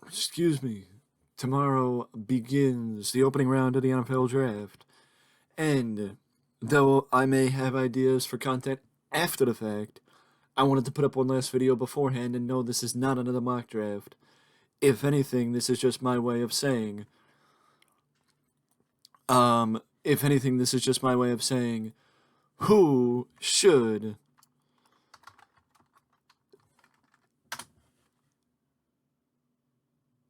Excuse me. Tomorrow begins the opening round of the NFL draft. And though I may have ideas for content after the fact, I wanted to put up one last video beforehand and know this is not another mock draft. If anything, this is just my way of saying, who should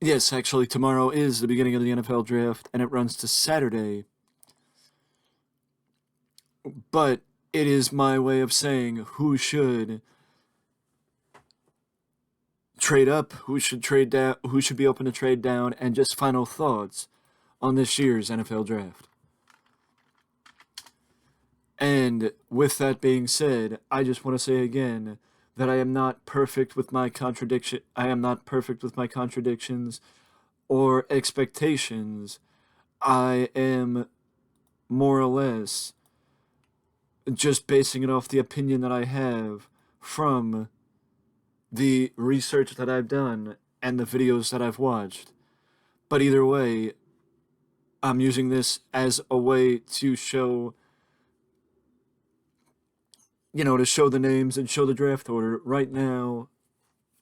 Yes, actually, tomorrow is the beginning of the NFL draft, and it runs to Saturday. But it is my way of saying who should trade up, who should trade down, who should be open to trade down, and just final thoughts on this year's NFL draft. And with that being said, I just want to say again that I am not perfect with my contradiction. I am not perfect with my contradictions or expectations. I am more or less just basing it off the opinion that I have from the research that I've done and the videos that I've watched. But either way, I'm using this as a way to show, to show the names and show the draft order. Right now,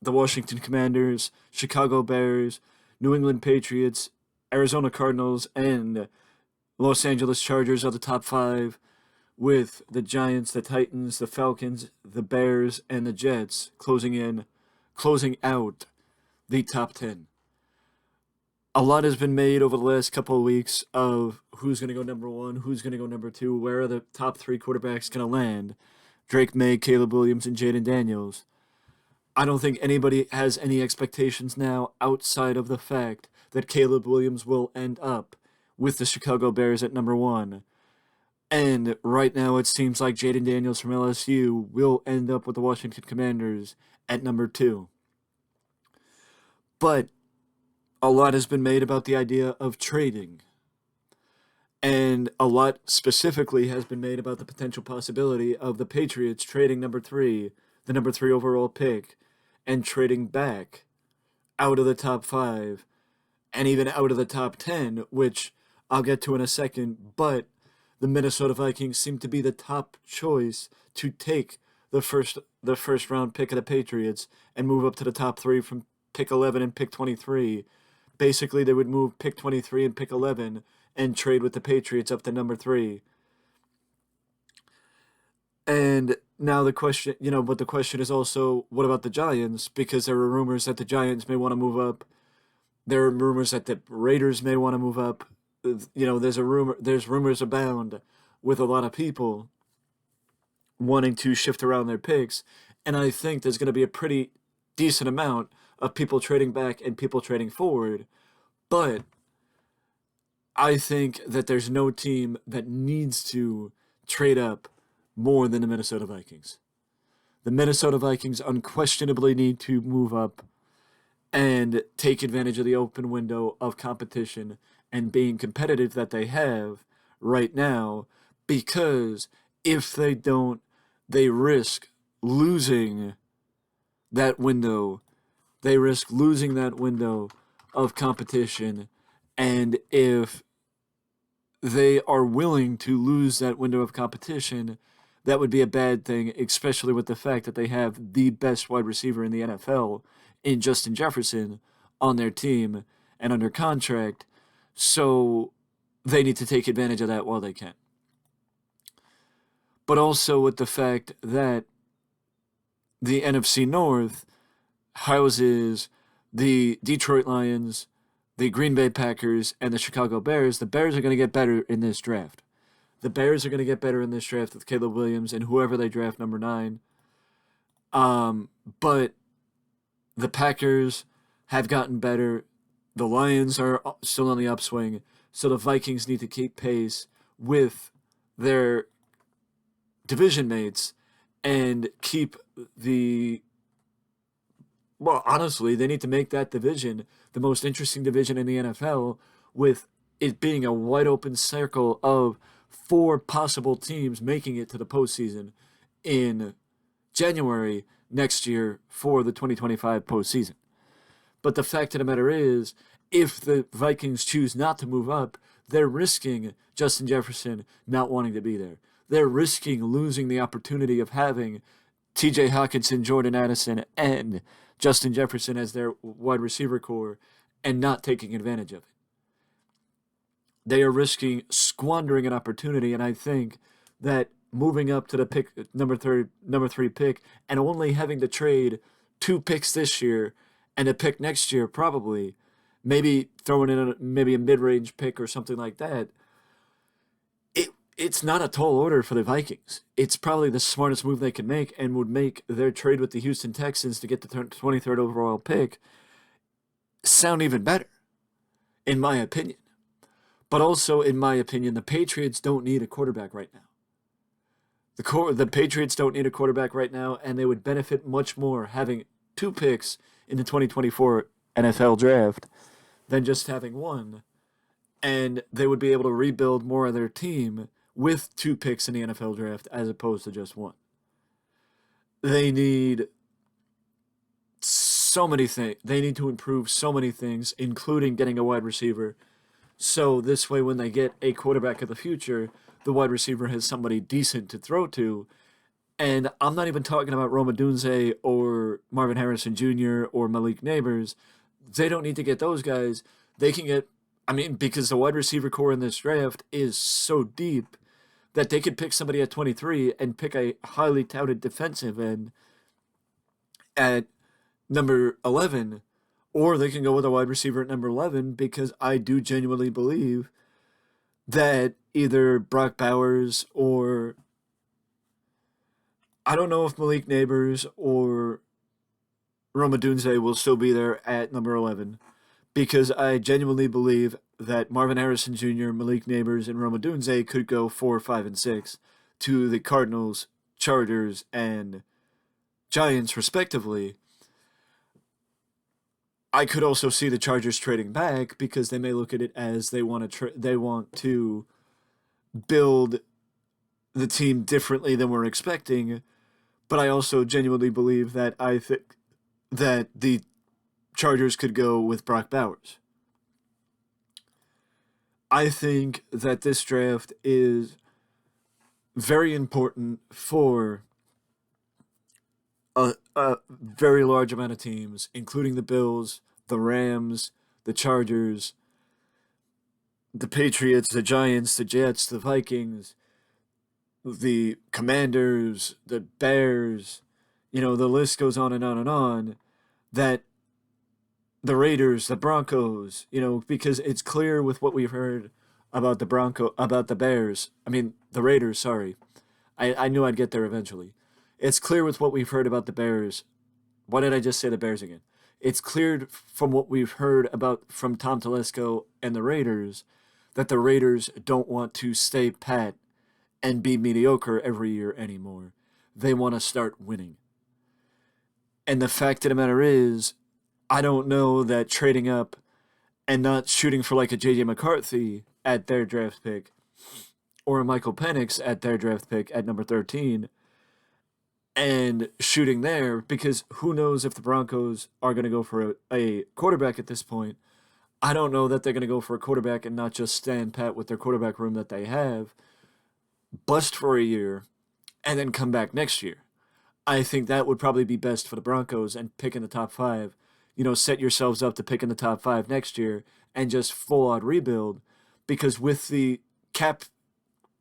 the Washington Commanders, Chicago Bears, New England Patriots, Arizona Cardinals, and Los Angeles Chargers are the top 5, with the Giants, the Titans, the Falcons, the Bears, and the Jets closing out the top 10. A lot has been made over the last couple of weeks of who's going to go number 1, who's going to go number 2, where are the top 3 quarterbacks going to land. Drake May, Caleb Williams, and Jaden Daniels. I don't think anybody has any expectations now outside of the fact that Caleb Williams will end up with the Chicago Bears at number 1. And right now it seems like Jaden Daniels from LSU will end up with the Washington Commanders at number 2. But a lot has been made about the idea of trading. And a lot specifically has been made about the potential possibility of the Patriots trading number 3, the number 3 overall pick, and trading back out of the top 5 and even out of the top 10, which I'll get to in a second. But the Minnesota Vikings seem to be the top choice to take the first round pick of the Patriots and move up to the top 3 from pick 11 and pick 23. Basically, they would move pick 23 and pick 11 and trade with the Patriots up to number 3. And now the question, but the question is also, what about the Giants? Because there are rumors that the Giants may want to move up. There are rumors that the Raiders may want to move up. There's rumors abound with a lot of people wanting to shift around their picks. And I think there's going to be a pretty decent amount of people trading back and people trading forward. But I think that there's no team that needs to trade up more than the Minnesota Vikings. The Minnesota Vikings unquestionably need to move up and take advantage of the open window of competition and being competitive that they have right now, because if they don't, they risk losing that window. They risk losing that window of competition. And if they are willing to lose that window of competition, that would be a bad thing, especially with the fact that they have the best wide receiver in the NFL in Justin Jefferson on their team and under contract. So they need to take advantage of that while they can. But also with the fact that the NFC North houses the Detroit Lions, the Green Bay Packers, and the Chicago Bears. The Bears are going to get better in this draft. The Bears are going to get better in this draft with Caleb Williams and whoever they draft number 9. But the Packers have gotten better. The Lions are still on the upswing. So the Vikings need to keep pace with their division mates and keep honestly, they need to make that division the most interesting division in the NFL, with it being a wide open circle of 4 possible teams making it to the postseason in January next year for the 2025 postseason. But the fact of the matter is, if the Vikings choose not to move up, they're risking Justin Jefferson not wanting to be there. They're risking losing the opportunity of having TJ Hockenson, Jordan Addison, and Justin Jefferson as their wide receiver core and not taking advantage of it. They are risking squandering an opportunity, and I think that moving up to the pick number three pick, and only having to trade 2 picks this year and a pick next year, probably, maybe throwing in maybe a mid-range pick or something like that. It's not a tall order for the Vikings. It's probably the smartest move they can make, and would make their trade with the Houston Texans to get the 23rd overall pick sound even better, in my opinion. But also, in my opinion, the Patriots don't need a quarterback right now. The Patriots don't need a quarterback right now, and they would benefit much more having 2 picks in the 2024 NFL draft than just having 1. And they would be able to rebuild more of their team with 2 picks in the NFL draft as opposed to just 1. They need so many things. They need to improve so many things, including getting a wide receiver. So this way, when they get a quarterback of the future, the wide receiver has somebody decent to throw to. And I'm not even talking about Rome Odunze or Marvin Harrison Jr. or Malik Nabers. They don't need to get those guys. They can get, because the wide receiver core in this draft is so deep that they could pick somebody at 23 and pick a highly touted defensive end at number 11, or they can go with a wide receiver at number 11, because I do genuinely believe that either Brock Bowers or I don't know if Malik Nabers or Rome Odunze will still be there at number 11, because I genuinely believe that Marvin Harrison Jr., Malik Nabers, and Rome Odunze could go 4, 5, and 6 to the Cardinals, Chargers, and Giants, respectively. I could also see the Chargers trading back, because they may look at it as they want to build the team differently than we're expecting. But I also genuinely believe that I think that the Chargers could go with Brock Bowers. I think that this draft is very important for a very large amount of teams, including the Bills, the Rams, the Chargers, the Patriots, the Giants, the Jets, the Vikings, the Commanders, the Bears. The list goes on and on and on. That the Raiders, the Broncos, because it's clear with what we've heard about the Bears. The Raiders, sorry. I knew I'd get there eventually. It's clear with what we've heard about the Bears. Why did I just say the Bears again? It's cleared from what we've heard from Tom Telesco and the Raiders that the Raiders don't want to stay pat and be mediocre every year anymore. They want to start winning. And the fact of the matter is, I don't know that trading up and not shooting for like a J.J. McCarthy at their draft pick or a Michael Penix at their draft pick at number 13 and shooting there, because who knows if the Broncos are going to go for a quarterback at this point. I don't know that they're going to go for a quarterback and not just stand pat with their quarterback room that they have, bust for a year, and then come back next year. I think that would probably be best for the Broncos, and pick in the top 5. Set yourselves up to pick in the top 5 next year and just full-on rebuild, because with the cap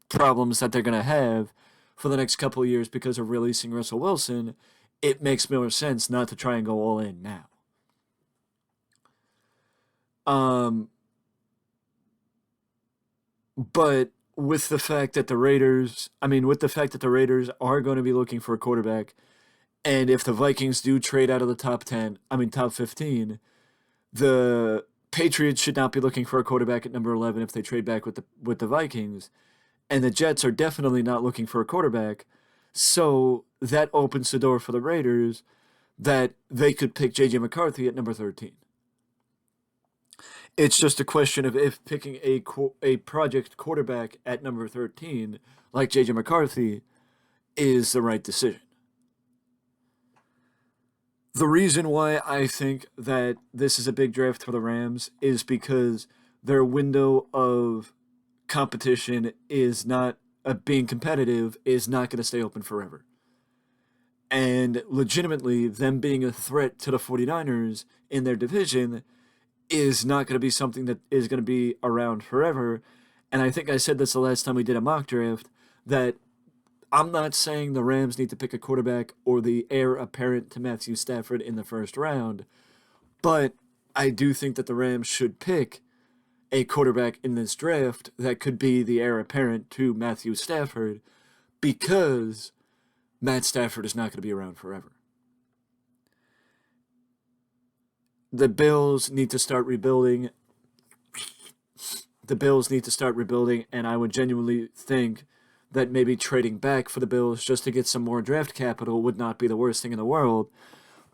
problems that they're going to have for the next couple of years because of releasing Russell Wilson, it makes more sense not to try and go all in now. But with the fact that the Raiders are going to be looking for a quarterback, and if the Vikings do trade out of the top 15, the Patriots should not be looking for a quarterback at number 11 if they trade back with the Vikings, and the Jets are definitely not looking for a quarterback. So that opens the door for the Raiders that they could pick J.J. McCarthy at number 13. It's just a question of if picking a project quarterback at number 13, like J.J. McCarthy, is the right decision. The reason why I think that this is a big draft for the Rams is because their window of competition is not being competitive is not going to stay open forever. And legitimately, them being a threat to the 49ers in their division is not going to be something that is going to be around forever. And I think I said this the last time we did a mock draft that I'm not saying the Rams need to pick a quarterback or the heir apparent to Matthew Stafford in the first round, but I do think that the Rams should pick a quarterback in this draft that could be the heir apparent to Matthew Stafford because Matt Stafford is not going to be around forever. The Bills need to start rebuilding. And I would genuinely think that maybe trading back for the Bills just to get some more draft capital would not be the worst thing in the world,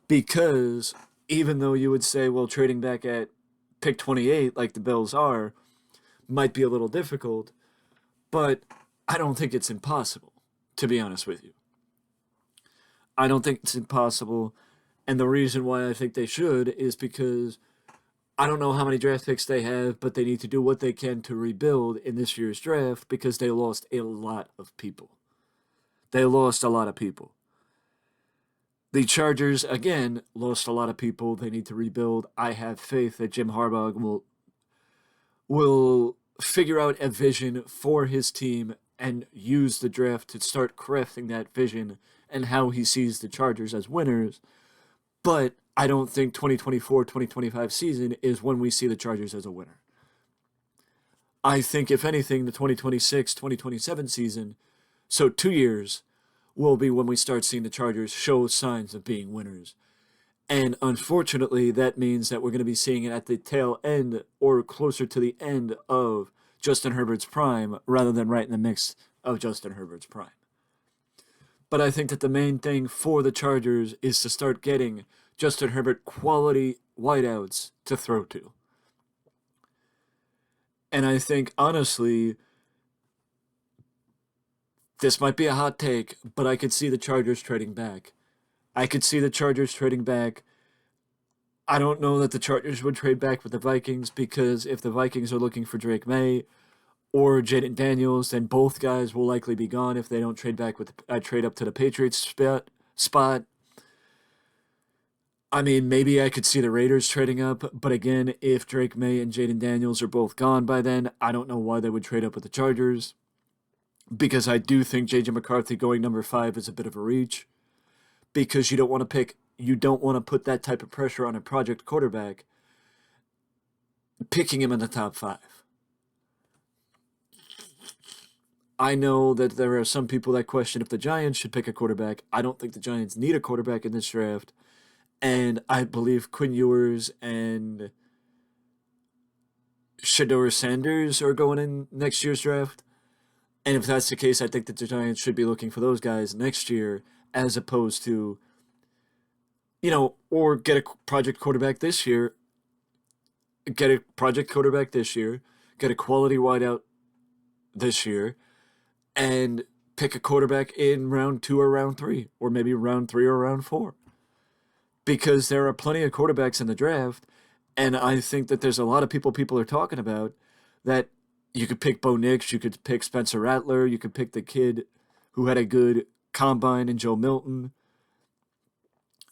because even though you would say, well, trading back at pick 28 like the Bills are might be a little difficult, but I don't think it's impossible, to be honest with you. I don't think it's impossible, and the reason why I think they should is because I don't know how many draft picks they have, but they need to do what they can to rebuild in this year's draft because they lost a lot of people. They lost a lot of people. The Chargers, again, lost a lot of people. They need to rebuild. I have faith that Jim Harbaugh will figure out a vision for his team and use the draft to start crafting that vision and how he sees the Chargers as winners. But I don't think 2024-2025 season is when we see the Chargers as a winner. I think, if anything, the 2026-2027 season, so 2 years, will be when we start seeing the Chargers show signs of being winners. And unfortunately, that means that we're going to be seeing it at the tail end or closer to the end of Justin Herbert's prime rather than right in the mix of Justin Herbert's prime. But I think that the main thing for the Chargers is to start getting Justin Herbert quality wideouts to throw to. And I think, honestly, this might be a hot take, but I could see the Chargers trading back. I don't know that the Chargers would trade back with the Vikings, because if the Vikings are looking for Drake May or Jaden Daniels, then both guys will likely be gone if they don't trade back with trade up to the Patriots spot. I mean, maybe I could see the Raiders trading up, but again, if Drake May and Jaden Daniels are both gone by then, I don't know why they would trade up with the Chargers, because I do think J.J. McCarthy going number 5 is a bit of a reach, because you don't want to put that type of pressure on a project quarterback, picking him in the top 5. I know that there are some people that question if the Giants should pick a quarterback. I don't think the Giants need a quarterback in this draft. And I believe Quinn Ewers and Shedeur Sanders are going in next year's draft. And if that's the case, I think that the Giants should be looking for those guys next year as opposed to, or get a project quarterback this year. Get a quality wideout this year, and pick a quarterback in round 2 or round 3, or maybe round 3 or round 4. Because there are plenty of quarterbacks in the draft, and I think that there's a lot of people are talking about that you could pick Bo Nix, you could pick Spencer Rattler, you could pick the kid who had a good combine in Joe Milton.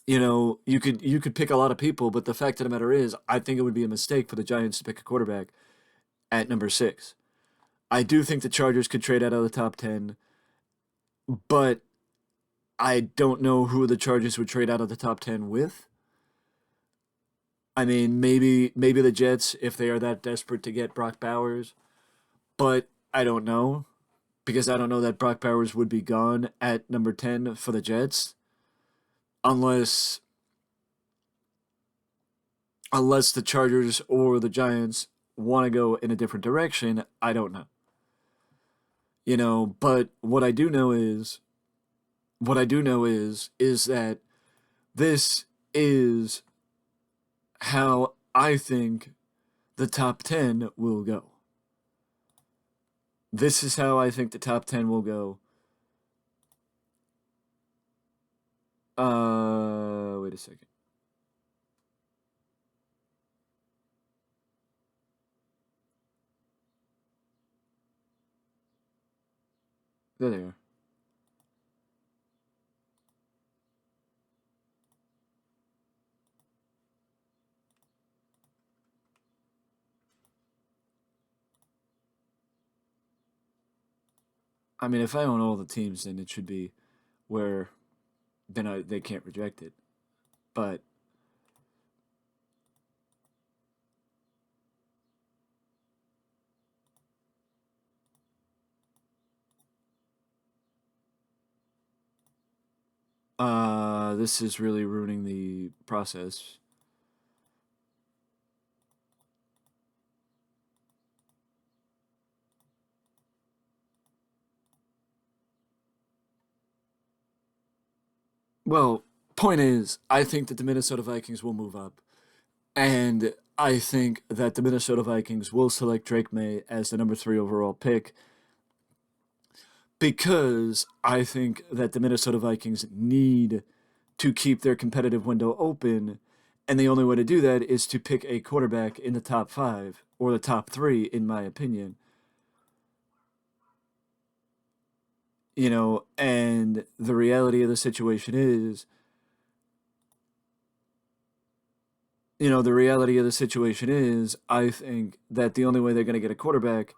You could pick a lot of people, but the fact of the matter is, I think it would be a mistake for the Giants to pick a quarterback at number 6. I do think the Chargers could trade out of the top 10, but I don't know who the Chargers would trade out of the top 10 with. I mean, maybe the Jets if they are that desperate to get Brock Bowers, but I don't know, because I don't know that Brock Bowers would be gone at number 10 for the Jets unless the Chargers or the Giants want to go in a different direction. I don't know. But what I do know is that this is how I think the top 10 will go. This is how I think the top 10 will go. Wait a second. There they are. I mean, if I own all the teams, then it should be where they can't reject it. But this is really ruining the process. Well, point is, I think that the Minnesota Vikings will move up, and I think that the Minnesota Vikings will select Drake May as the number 3 overall pick because I think that the Minnesota Vikings need to keep their competitive window open, and the only way to do that is to pick a quarterback in the top 5 or the top 3, in my opinion. And the reality of the situation is, I think that the only way they're going to get a quarterback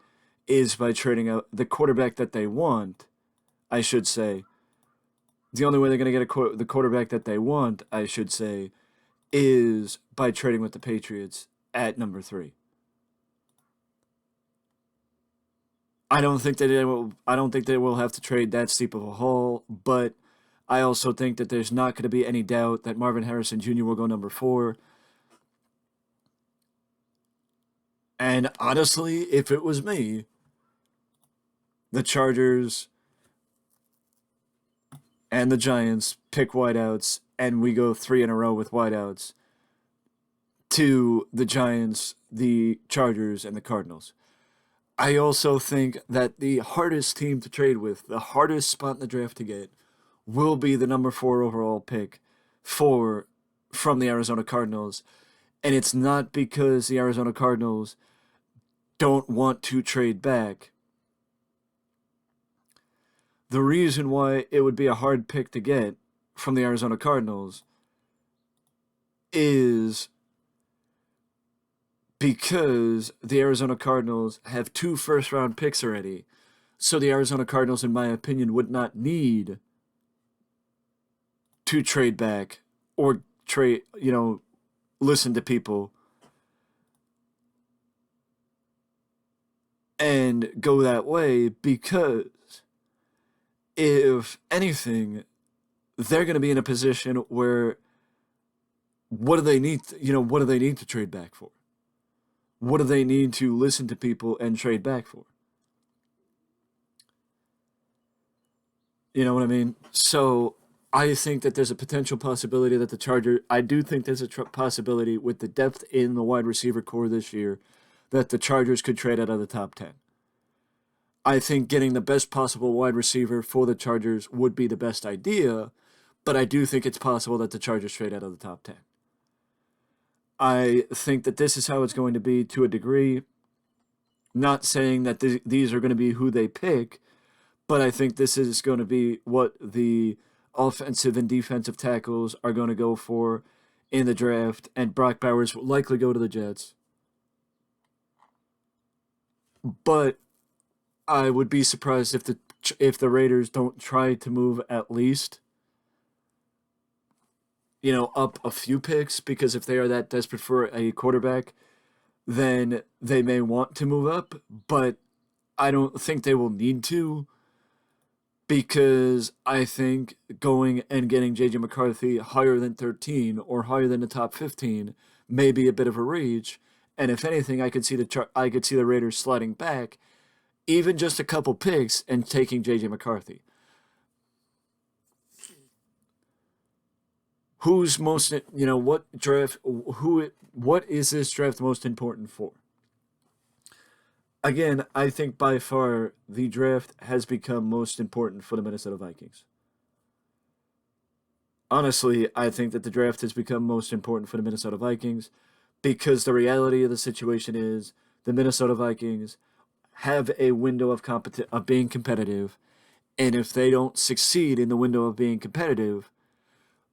is by trading out the quarterback that they want, I should say. The only way they're going to get the quarterback that they want, I should say, is by trading with the Patriots at number 3. I don't think that they will. I don't think they will have to trade that steep of a haul, but I also think that there's not going to be any doubt that Marvin Harrison Jr. will go number 4. And honestly, if it was me, the Chargers and the Giants pick wideouts, and we go 3 in a row with wideouts to the Giants, the Chargers, and the Cardinals. I also think that the hardest team to trade with, the hardest spot in the draft to get, will be the number 4 overall pick from the Arizona Cardinals. And it's not because the Arizona Cardinals don't want to trade back. The reason why it would be a hard pick to get from the Arizona Cardinals is because the Arizona Cardinals have 2 first-round picks already. So the Arizona Cardinals, in my opinion, would not need to trade back or listen to people and go that way, because if anything, they're going to be in a position where what do they need to trade back for? What do they need to listen to people and trade back for? You know what I mean? So I think that there's a potential possibility that I do think there's a possibility with the depth in the wide receiver core this year that the Chargers could trade out of the top 10. I think getting the best possible wide receiver for the Chargers would be the best idea, but I do think it's possible that the Chargers trade out of the top 10. I think that this is how it's going to be to a degree. Not saying that these are going to be who they pick, but I think this is going to be what the offensive and defensive tackles are going to go for in the draft, and Brock Bowers will likely go to the Jets. But I would be surprised if the Raiders don't try to move at least up a few picks, because if they are that desperate for a quarterback, then they may want to move up, but I don't think they will need to, because I think going and getting J.J. McCarthy higher than 13 or higher than the top 15 may be a bit of a reach, and if anything, I could see the Raiders sliding back even just a couple picks and taking J.J. McCarthy. Who's most, what is this draft most important for? Again, I think by far the draft has become most important for the Minnesota Vikings. Honestly, I think that the draft has become most important for the Minnesota Vikings because the reality of the situation is the Minnesota Vikings have a window of being competitive, And if they don't succeed in the window of being competitive,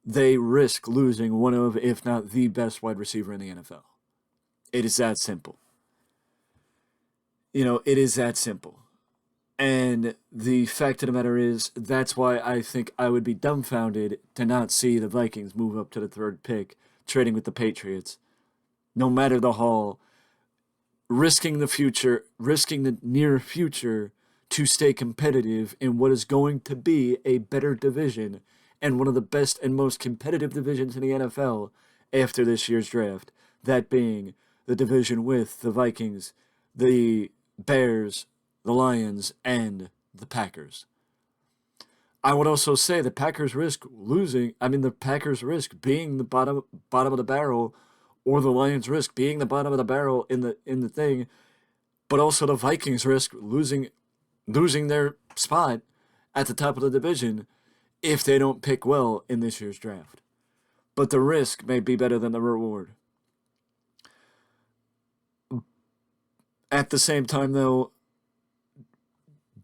they risk losing one of, if not the best wide receiver in the NFL. It is that simple. It is that simple. And the fact of the matter is, that's why I think I would be dumbfounded to not see the Vikings move up to the third pick, trading with the Patriots. No matter the haul, risking the near future to stay competitive in what is going to be a better division and one of the best and most competitive divisions in the NFL after this year's draft. That being the division with the Vikings, the Bears, the Lions, and the Packers. I would also say the Packers risk being the bottom of the barrel, or the Lions risk being the bottom of the barrel in the thing, but also the Vikings risk losing their spot at the top of the division if they don't pick well in this year's draft. But the risk may be better than the reward. At the same time, though,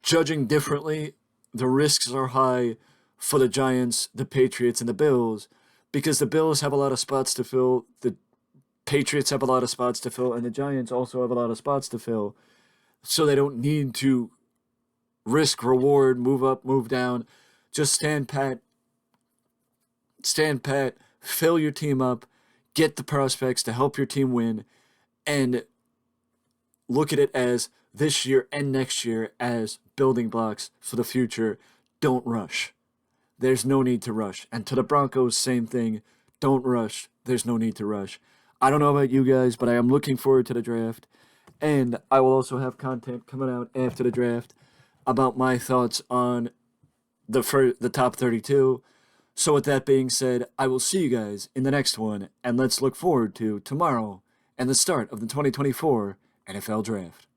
judging differently, the risks are high for the Giants, the Patriots, and the Bills, because the Bills have a lot of spots to fill, the Patriots have a lot of spots to fill, and the Giants also have a lot of spots to fill. So they don't need to risk reward, move up, move down. Just stand pat, fill your team up, get the prospects to help your team win, and look at it as this year and next year as building blocks for the future. Don't rush. There's no need to rush. And to the Broncos, same thing. Don't rush. There's no need to rush. I don't know about you guys, but I am looking forward to the draft. And I will also have content coming out after the draft about my thoughts on the top 32. So with that being said, I will see you guys in the next one. And let's look forward to tomorrow and the start of the 2024 NFL Draft.